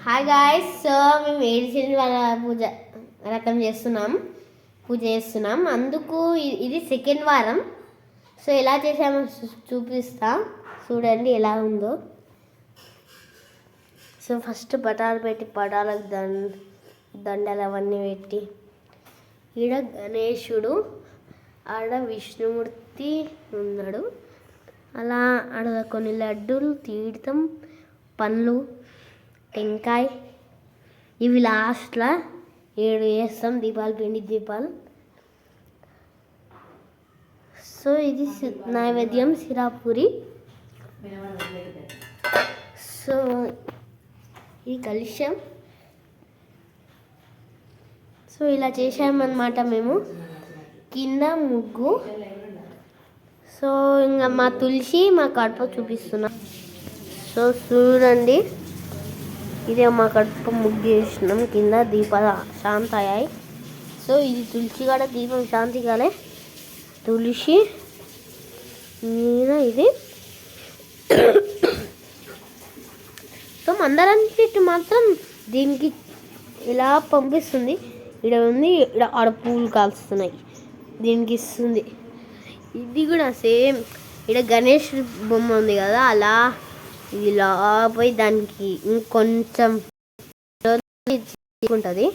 Hi guys. So మేము ఏడిచిన వాళ్ళ వ్రతం పూజ చేస్తున్నాం. అందుకు ఇది సెకండ్ వారం. సో ఎలా చేసామో చూపిస్తా, చూడండి ఎలా ఉందో. సో ఫస్ట్ పటాలు పెట్టి పటాలకు దండలు అవన్నీ పెట్టి, ఈడ గణేశుడు, ఆడ విష్ణుమూర్తి ఉన్నాడు. అలా ఆడ కొన్ని లడ్డూలు, తీర్థం, పండ్లు, టెంకాయ, ఇవి లాస్ట్లో 7 వేస్తాం దీపాలు, పిండి దీపాలు. సో ఇది నైవేద్యం సిరాపూరి. సో ఈ కలుషం. సో ఇలా చేసామన్నమాట మేము. కింద ముగ్గు. సో ఇంకా మా తులసి మా కడప చూపిస్తున్నాం. సో చూడండి, ఇదే మా కడప ముగ్గు వేసినాం. కింద దీపాలు శాంతి అయ్యాయి. సో ఇది తులసి కాడ దీపం శాంతి కాలే, తులసి మీద ఇది. సో మందారం చెట్టు మాత్రం దీనికి ఇలా పంపిస్తుంది. ఇక్కడ ఉంది, ఇక్కడ ఆడ పూలు కాల్స్తున్నాయి, దీనికి ఇస్తుంది. ఇది కూడా సేమ్. ఇక్కడ గణేష్ బొమ్మ ఉంది కదా, అలా ఇది ఇలా పోయి దానికి ఇంకొంచెం ఉంటుంది.